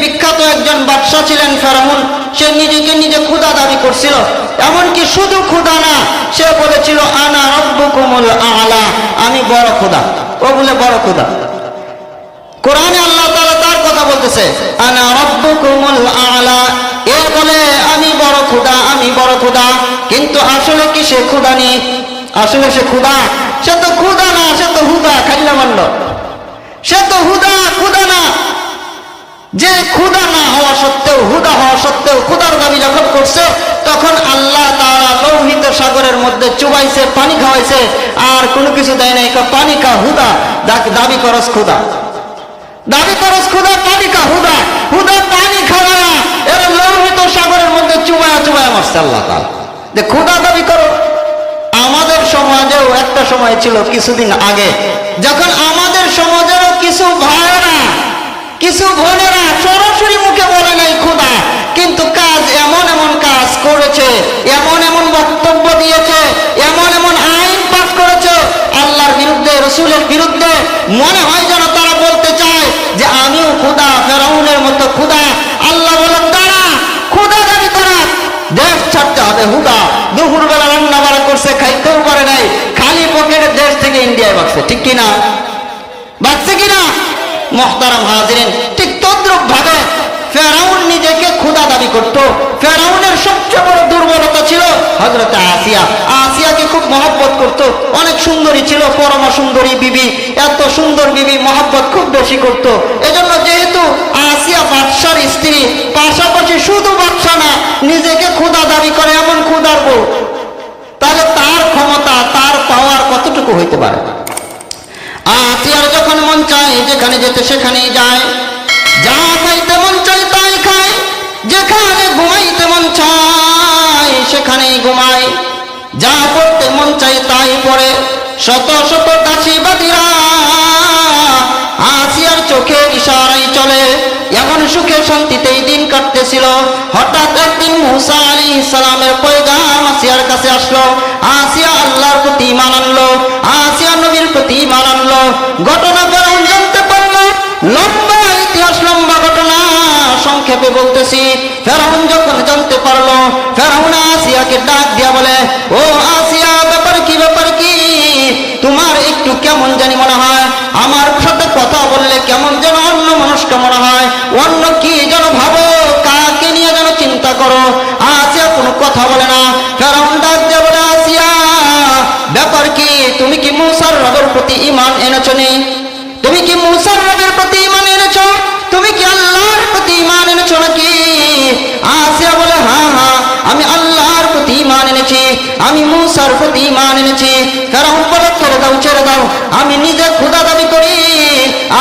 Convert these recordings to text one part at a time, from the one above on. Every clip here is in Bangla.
বিখ্যাত একজন বাদশা ছিলেন ফেরাউন। সে নিজেকে নিজে খোদা দাবি করছিল। এমনকি শুধু খোদা না, সে বলেছিল আনা রব্বুকুমুল আলা, আমি বড় খোদা। ও বলে বড় খোদা। কোরআনে আল্লাহ তাআলা তার কথা বলতেছে আনা রব্বুকুমুল আলা, এ বলে আমি বড় খোদা, আমি বড় খোদা। কিন্তু আসলে কি সে খোদা নেই? আসলে সে খোদা? সে তো খোদা না, সে তো হুদা। খাইলা মানল, সে তো হুদা, খোদা না। যে খোদা না হওয়া সত্ত্বেও, হুদা হওয়া সত্ত্বেও খোদার দাবি যখন করছে, তখন আল্লাহ তাআলা লোহিত সাগরের মধ্যে চুবাইছে, পানি খাওয়াইছে, আর কোনো কিছু দেয় নাই। পানি খা হুদা, দাবি করস খোদা, দাবি করস খোদা, পানি খা হুদা, হুদা পানি খাওয়া না, এর লোহিত সাগরের মধ্যে চুবায়া চুবায়া মারছে আল্লাহ তাআলা। যে খোদা দাবি করো। আমাদের সমাজেও একটা সময় ছিল কিছুদিন আগে, যখন আমাদের সমাজেরও কিছু ভাইয়েরা, কিছু বোনেরা সরাসরি মুখে বলে নাই খোদা, কিন্তু কাজ এমন এমন কাজ করেছে, এমন এমন বক্তব্য দিয়েছে, এমন এমন আইন পাস করেছে আল্লাহর বিরুদ্ধে, রসুলের বিরুদ্ধে, মনে হয় যেন তারা বলতে চায় যে আমিও খোদা, ফেরাউনের মতো খোদা। আল্লাহ বলেন দাঁড়া, খোদা দাবি করা, দেশ ছাড়তে হবে হুদা। দুপুর বেলা রান্না বাড়া করছে, খাইতেও পারে নাই, খালি পকেটে দেশ থেকে ইন্ডিয়ায় বাঁচছে। ঠিক কিনা? বাঁচছে কিনা মুহতারাম হাজিরিন? ঠিক তদ্রুপ ভাবে ফেরাউন নিজেকে খোদা দাবি করত। ফেরাউনের সবচেয়ে বড় দুর্বলতা ছিল হযরত আসিয়া। আসিয়াকে খুব মহব্বত করত, অনেক সুন্দরী ছিল, পরমা সুন্দরী বিবি। এত সুন্দর বিবি মহব্বত খুব বেশি করত। এজন্য যেহেতু আসিয়া বাদশার স্ত্রী, পাশাপাশি শুধু বাদশা না, নিজেকে খোদা দাবি করে এমন খোদার বউ, তাহলে তার ক্ষমতা, তার পাওয়ার কতটুকু হইতে পারে? আসিয়ার যখন মন চায় যেখানে যেতে সেখানেই যায়, যা খাইতে মন চায় তাই খায়, যেখানে ঘুমাইতে মন চায় সেখানেই ঘুমায়, যা পড়তে মন চায় তাই পড়ে। শত শত দাসীবাদীরা আসিয়ার চোখে ইশারায় চলে। এমন সুখে শান্তিতেই দিন কাটতেছিল। হঠাৎ একদিন মুসা আলাইহিস সালামের পয়গাম আসিয়ার কাছে আসলো। আসিয়া আল্লাহর প্রতি ঈমান আনলো, আসিয়া নবীর প্রতি ঈমান আনলো। ঘটনা ফেরাউন জানতে পারলো। লম্বা ইতিহাস, লম্বা ঘটনা, সংক্ষেপে বলতেছি। ফেরাউন যখন জানতে পারলো, ফেরাউন আসিয়াকে ডাক দিয়া বলে, ও আসিয়া, ব্যাপার কি, ব্যাপার কি? তোমার একটু কেমন জানি মনে হয়, আমার সাথে কথা বললে কেমন যেন অন্য মানুষকে মনে হয়, অন্য কি যেন ভাবো, কাকে নিয়ে যেন চিন্তা করো। আসিয়া কোনো কথা বলে না। ফেরাউন ডাক দিয়ে বলে, আসিয়া, ব্যাপার কি? তুমি কি মুসার রবের প্রতি ঈমান এনেছো? নেই? তুমি কি মুসার রবের প্রতি ঈমান এনেছো? তুমি কি আল্লাহর প্রতি ঈমান এনেছো নাকি? আসিয়া বলে, হ্যাঁ হ্যাঁ, আমি আল্লাহর প্রতি ঈমান এনেছি, আমি মুসার প্রতি ঈমান এনেছি। ফেরাউন বলে, ছেড়ে দাও, ছেড়ে দাও, আমি নিজে খোদা দাবি করি,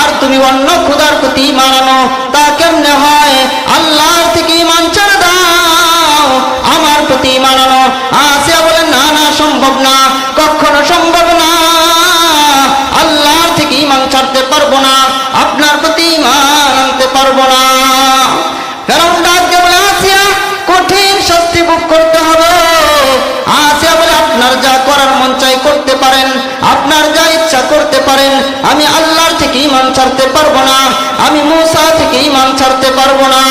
আর তুমি অন্য খোদার প্রতি ঈমান আনো, তা কেমনে হয়? আল্লাহর থেকে ঈমান ছেড়ে দাও, আমার প্রতি ঈমান আনো। আসিয়া বলে, না না, সম্ভব না, কখনো সম্ভব না, আল্লাহর থেকে ঈমান ছাড়তে পারবো না, আপনার প্রতি ঈমান আনতে পারবো না। ফেরাউন ডাক দিয়ে বলে, আসিয়া, কঠিন শাস্তি ভোগ করতে হবে। আসিয়া বলে, আপনার যা করার মন চাই করতে পারেন, আপনার যা ইচ্ছা করতে পারেন, আমি আল্লাহর থেকে ঈমান ছাড়তে পারবো না, আমি মুসা থেকে ঈমান ছাড়তে পারবো না।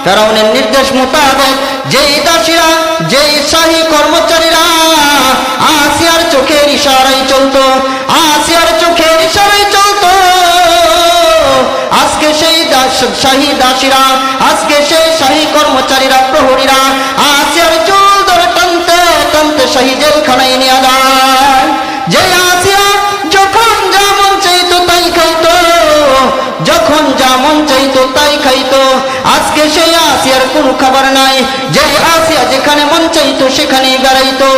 ফেরাউনের নির্দেশ মোতাবেক যেই দাসীরা, যেই শাহী কর্মচারীরা আসিয়ার চোখের ইশারায় চলতো, আসিয়ার চোখের ইশারায় চলতো, আজকে সেই শাহী দাসীরা, আজকে সেই শাহী কর্মচারীরা, প্রহরীরা আসিয়ার চুল ধরে টানতে টানতে শাহী জেলখানায় নিয়ে যায়। যে আসিয়া যখন যা মন চাইতো তাই খাইতো, যখন যা মন চাইতো তাই খাইতো। আজকে সেই আসিয়ার কোনো খাবার নাই। যে আসিয়া যেখানে মন চাইতো সেখানেই বেড়াইতো।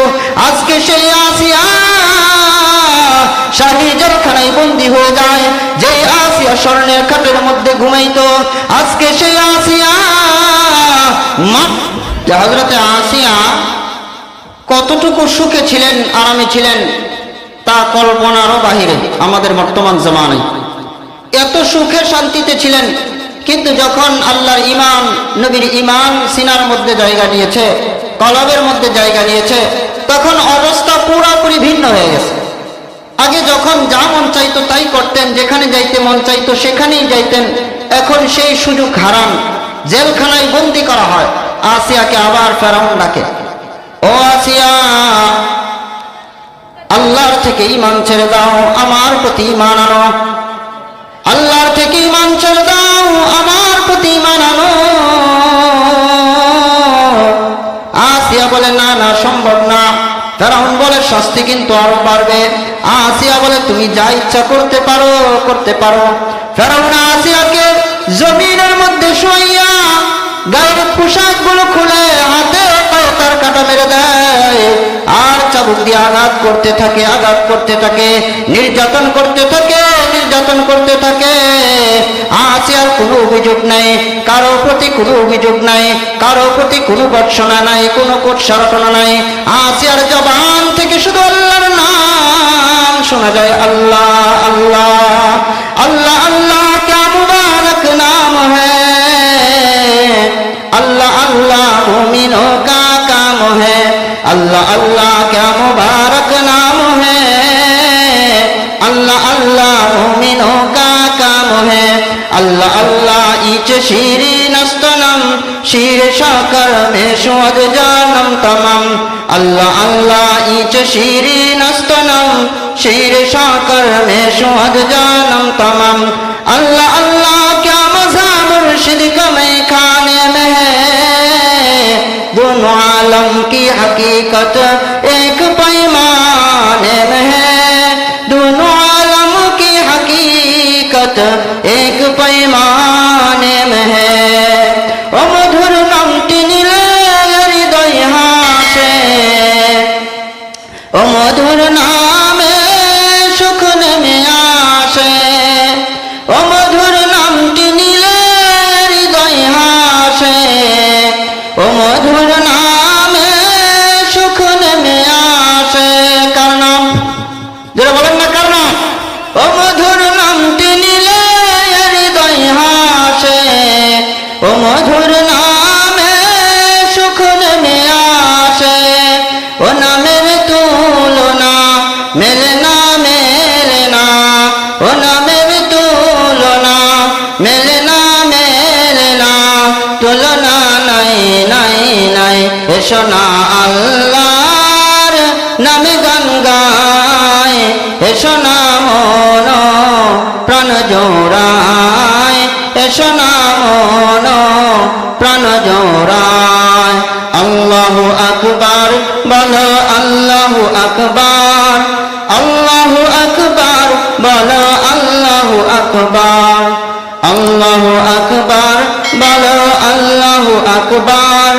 আজকে সেই আসিয়া শাহী জেলখানায় বন্দী হয়ে যায়। যে আসিয়া স্বর্ণের খাটের মধ্যে ঘুমাইতো, আজকে সেই আসিয়া হযরতে আসিয়া কতটুকু সুখে ছিলেন, আরামে ছিলেন, তা কল্পনারও বাহিরে আমাদের বর্তমান জামানায়। এত সুখে শান্তিতে ছিলেন, কিন্তু যখন আল্লাহর ঈমান, নবীর ঈমান সিনার মধ্যে জায়গা নিয়েছে, কলবের মধ্যে জায়গা নিয়েছে, তখন অবস্থা পুরোপুরি ভিন্ন হয়ে গেছে। আগে যখন যা মন চাইতো তাই করতেন, যেখানে যাইতে মন চাইতো সেখানেই যাইতেন, এখন সেই সুযোগ হারাম, জেলখানায় বন্দি করা হয়। আসিয়াকে আবার ফেরাউন ডাকে, ও আসিয়া, আল্লাহর থেকে ঈমান ছেড়ে দাও, আমার প্রতি ঈমান আনো। আল্লাহর থেকে ঈমান ছেড়ে দাও, আমার প্রতি ঈমান আনো। আসিয়া বলে, না না, সম্ভব না। ফেরাউন বলে, শাস্তি কিন্তু আরো বাড়বে। আসিয়া বলে, তুমি যা ইচ্ছা করতে পারো, করতে পারো। ফেরাউন আসিয়াকে জমিনের মধ্যে শুইয়া গায়ের পোশাক গুলো খুলে হাতে পায়ে তার কাটা মেরে দেয়, আর চাবুক দিয়ে আঘাত করতে থাকে, আঘাত করতে থাকে, নির্যাতন করতে থাকে, নির্যাতন করতে থাকে। আসিয়ার কোনো অভিযোগ নাই, কারো প্রতি কোনো অভিযোগ নাই, কারো প্রতি কোনো ভর্ৎসনা নাই, কোনো কোটসারটনা নাই। আসিয়ার জবান থেকে শুধু আল্লাহর নাম শোনা যায়, আল্লাহ আল্লাহ আল্লাহ আল্লাহ, ক্যা মুবারক নাম হ্যায়, अल्लाह अल्लाह मोमिनों का काम है, अल्लाह अल्लाह क्या मुबारक नाम है, अल्लाह अल्लाह मोमिनों का काम है, अल्लाह अल्लाह ईच शीरी नस्तनम शीर शाकर में शोद जानम तमाम, अल्लाह अल्लाह ईच शीरी नस्तनम शीर शाकर में शोद जानम तमाम, अल्लाह अल्लाह क्या मज़ा मुर्शिद का मैं खाने में है, दोनों आलम की हकीकत एक पैमाने में है, दोनों आलम की हकीकत एक पैमाने में है। ओ मधुर नामटी नीले हृदय हासे, ओ मधुर नामे सुख में आसे, ओ मधुर नामटी नीले हृदय हासे, ओ मधुर नामे सुख में आसे। কার নাম? যারা বলেন না কার নাম? ও মধুর নামটি নিলে হৃদয় হাসে, ও মধুর নামে সুখ নেমে আসে, ও নামের তুলনা মেলে না, মেলে না, ও নামের তুলনা মেলে না, মেলে না, তুলনা নাই নাই নাই। এসো না আল্লাহর নামে গান গায়, এসো না মন প্রাণ জোড়ায়, এসো না মন প্রাণ জোড়ায়। আল্লাহু আকবার বলো, আল্লাহু আকবার, আল্লাহু আকবার বলো, আল্লাহু আকবার, আল্লাহু আকবার বলো, আল্লাহু আকবার,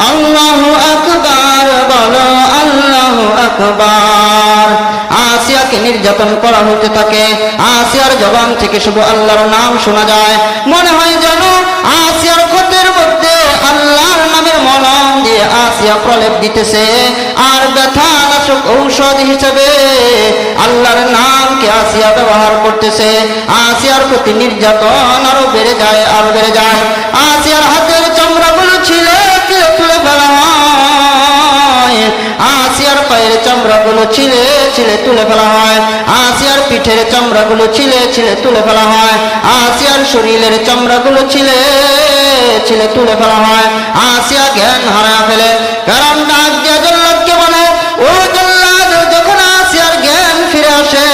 আল্লাহু আকবার বলো, আল্লাহু আকবার। আসিয়াকে নির্যাতন করা হতে থাকে, আসিয়ার জবান থেকে শুধু আল্লাহর নাম শোনা যায়। মনে হয় যেন আসিয়ার ক্ষতের মধ্যে আল্লাহর নামের মলম দিয়ে আসিয়া প্রলেপ দিতেছে, আর ব্যথা নাশক ঔষধ হিসেবে আল্লাহর নামকে আসিয়া ব্যবহার করতেছে। আসিয়ার প্রতি নির্যাতন আরো বেড়ে যায়, আরো বেড়ে যায়। আসিয়ার হাতের চামড়াগুলো ছিলে তুলে ফেলা হয়, আসিয়ার পায়ের চামড়াগুলো ছিলে ছিলে তুলে ফেলা হয়, আসিয়ার পিঠের চামড়াগুলো ছিলে ছিলে তুলে ফেলা হয়, আসিয়ার শরীরের চামড়াগুলো ছিলে ছিলে তুলে ফেলা হয়। আসিয়া জ্ঞান হারায় ফেলে। কারণ ডাক দিয়ে জল্লাদকে বলে, ও জল্লাদ, যখন আসিয়ার জ্ঞান ফিরে আসে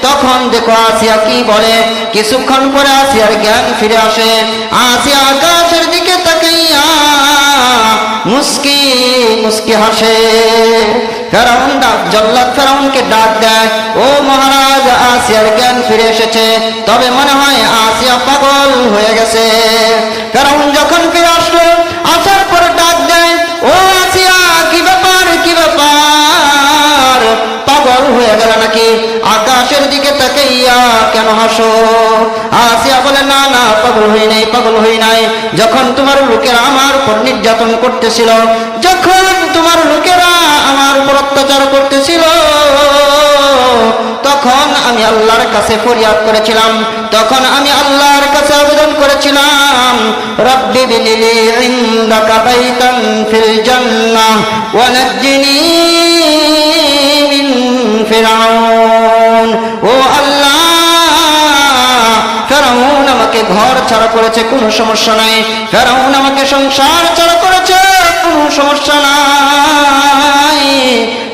তখন দেখো আসিয়া কি বলে। কিছুক্ষণ পরে আসিয়ার জ্ঞান ফিরে আসে। আসিয়া আকাশের দিকে তাকাইয়া মুস্কি মুস্কি হাসে। ফেরাউন জল্লাদ ফেরাউনকে ডাক দেয়, ও মহারাজ, আসিয়ার জ্ঞান ফিরে এসেছে, তবে মনে হয় আসিয়া পাগল হয়ে গেছে। ফেরাউন যখন ফিরে আসলো, আসার পর ডাক দেয়, ও আসিয়া, কি ব্যাপার, কি ব্যাপার, পাগল হয়ে গেল নাকি? আকাশের দিকে তাকাইয়া কেন হাসো? আসিয়া বলে, না না, পাগল হই নাই, পাগল হই নাই। যখন তোমার লোকেরা আমার উপর নির্যাতন করতেছিল, যখন তোমার লোকেরা আমার উপর অত্যাচার করতেছিল, তখন আমি আল্লাহর কাছে ফরিয়াদ করেছিলাম, তখন আমি আল্লাহর কাছে আবেদন করেছিলাম, রব্বি বিনিলি ইনদাকা বাইতান ফিল জান্নাহ ওয়া নাজ্জিনি মিন ফিরআউন। ও আল্লাহ, ফেরাউন আমাকে ঘর ছাড়া করেছে, কোনো সমস্যা নাই। ফেরাউন আমাকে সংসার ছাড়া করেছে, কোনো সমস্যা নাই।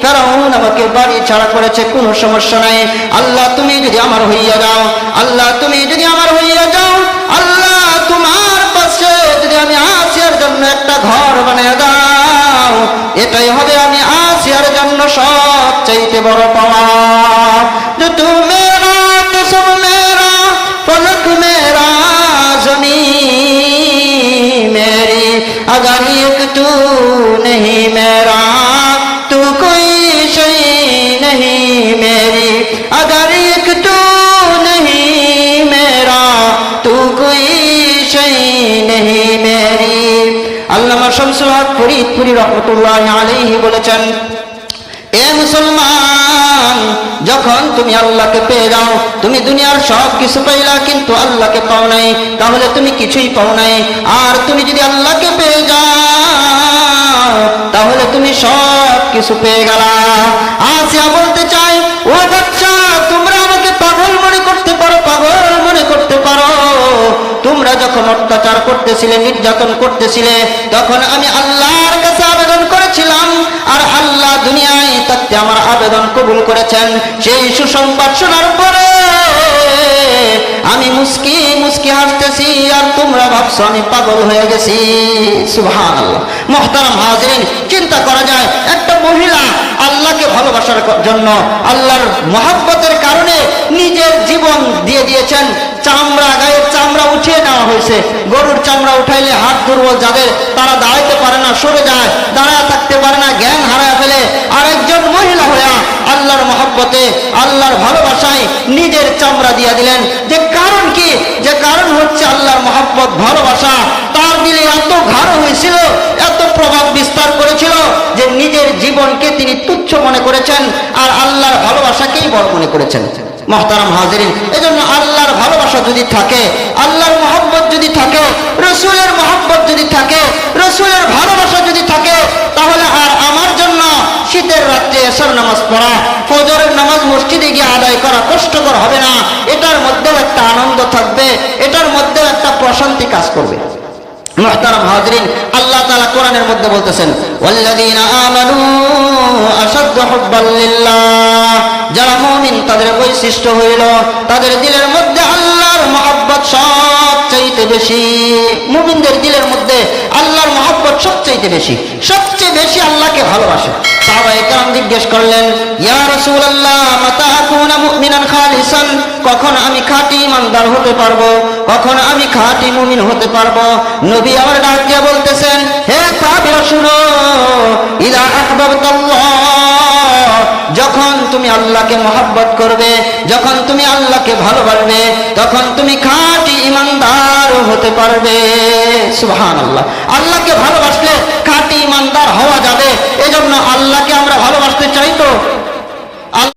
ফেরাউন আমাকে বাড়ি ছাড়া করেছে, কোনো সমস্যা নাই। আল্লাহ তুমি যদি আমার হইয়া যাও, আল্লাহ তুমি যদি আমার হইয়া যাও, আল্লাহ তোমার পাশে যদি আমি আসিয়ার জন্য একটা ঘর বানিয়ে দাও, এটাই হবে আমি আসিয়ার জন্য সবচাইতে বড় পাওয়া। যে তু মেরা তো সব মেরা, ফলক মেরা ज़मीन मेरी, अगर एक तू नहीं मेरा तू कोई शय नहीं मेरी, अगर एक तू नहीं मेरा तू कोई शय नहीं मेरी। আল্লামা শামসুল হক ফরিদপুরি রহমতুল্লাহি আলাইহি বলেছেন, এ মুসলমান, যখন তুমি আল্লাহকে পেয়ে যাও, তুমি দুনিয়ার সব কিছু পাইলা কিন্তু আল্লাহকে পাও নাই, তাহলে তুমি কিছুই পাও নাই। আর তুমি যদি আল্লাহকে পেয়ে যাও, তাহলে তুমি সব কিছু পেয়ে গেলা। আসিয়া বলতে চাই, ও বাচ্চা, তোমরা আমাকে পাগল মনে করতে পারো, পাগল মনে করতে পারো। তোমরা যখন অত্যাচার করতেছিলে, নির্যাতন করতেছিলে, তখন আমি আল্লাহর কাছে আবেদন করেছিলাম, আর আল্লাহ দুনিয়ায় থাকতে আমার আবেদন কবুল করেছেন। সেই সুসংবাদ শোনার পরে আমি মুস্কি মুস্কি হাসতেছি, আর তোমরা ভাবছো আমি পাগল হয়ে গেছি। সুবহানাল্লাহ। মুহতারাম হাজিরিন, চিন্তা করা যায়, একটা মহিলা আল্লাহকে ভালোবাসার জন্য, আল্লাহর মহব্বতের কারণে নিজের জীবন দিয়ে দিয়েছেন। চামড়া, গায়ের চামড়া উঠিয়ে নেওয়া হয়েছে। গরুর চামড়া উঠাইলে হাত দুর্বল যাদের, তারা দাঁড়াইতে পারে না, সরে যায়, দাঁড়ায় থাকতে পারে না, জ্ঞান হারায় ফেলে। আর একজন মহিলা হইয়া আল্লাহর মহব্বতে, আল্লাহর ভালোবাসায় নিজের চামড়া দিয়ে দিলেন। যে কারণ কি? যে কারণ হচ্ছে আল্লাহর মহব্বত, ভালোবাসা তার দিলে এত গাঢ় হয়েছিল, এত প্রভাব বিস্তার করেছিল যে নিজের জীবনকে তিনি তুচ্ছ মনে করেছেন, আর আল্লাহর ভালোবাসাকেই বড় মনে করেছেন। মুহতারাম হাজিরিন, এজন্য আল্লাহর ভালোবাসা যদি থাকে, আল্লাহর মহব্বত যদি থাকে, রসুলের মহব্বত যদি থাকে, রসুলের ভালোবাসা যদি থাকে, তাহলে আর আমার জন্য শীতের রাত্রে এশার নামাজ পড়া, ফজরের নামাজ মসজিদে গিয়ে আদায় করা কষ্টকর হবে না। এটার মধ্যেও একটা আনন্দ থাকবে, এটার মধ্যেও একটা প্রশান্তি কাজ করবে। মুহতারাম হাজিরিন, আল্লাহ তাআলা কোরআনের মধ্যে বলতেছেন, ওয়াল্লাযীনা আমানু আশাদ্দু হুব্বাল লিল্লাহ, যারা মুমিন তাদের বৈশিষ্ট্য হইল তাদের দিলের মধ্যে আল্লাহর মহব্বত সবচাইতে বেশি। মুমিনদের দিলের মধ্যে আল্লাহর মহব্বত সবচাইতে বেশি, সবচেয়ে বেশি আল্লাহকে ভালোবাসে। সাহাবায়ে কেরাম জিজ্ঞেস করলেন, ইয়া রাসূলুল্লাহ, মাতা আকুনা মুমিনান খালিসান, কখন আমি খাঁটি ইমানদার হতে পারবো, কখন আমি খাঁটি মুমিন হতে পারবো? নবী আমার ডাক দিয়ে বলতেছেন, হে সাহাবীরা শুনো, ইযা আহবাবতাল্লাহ, যখন তুমি আল্লাহকে মহব্বত করবে, যখন তুমি আল্লাহকে ভালোবাসবে, তখন তুমি খাঁটি ইমানদার হতে পারবে। সুবহানাল্লাহ। আল্লাহকে ভালোবাসা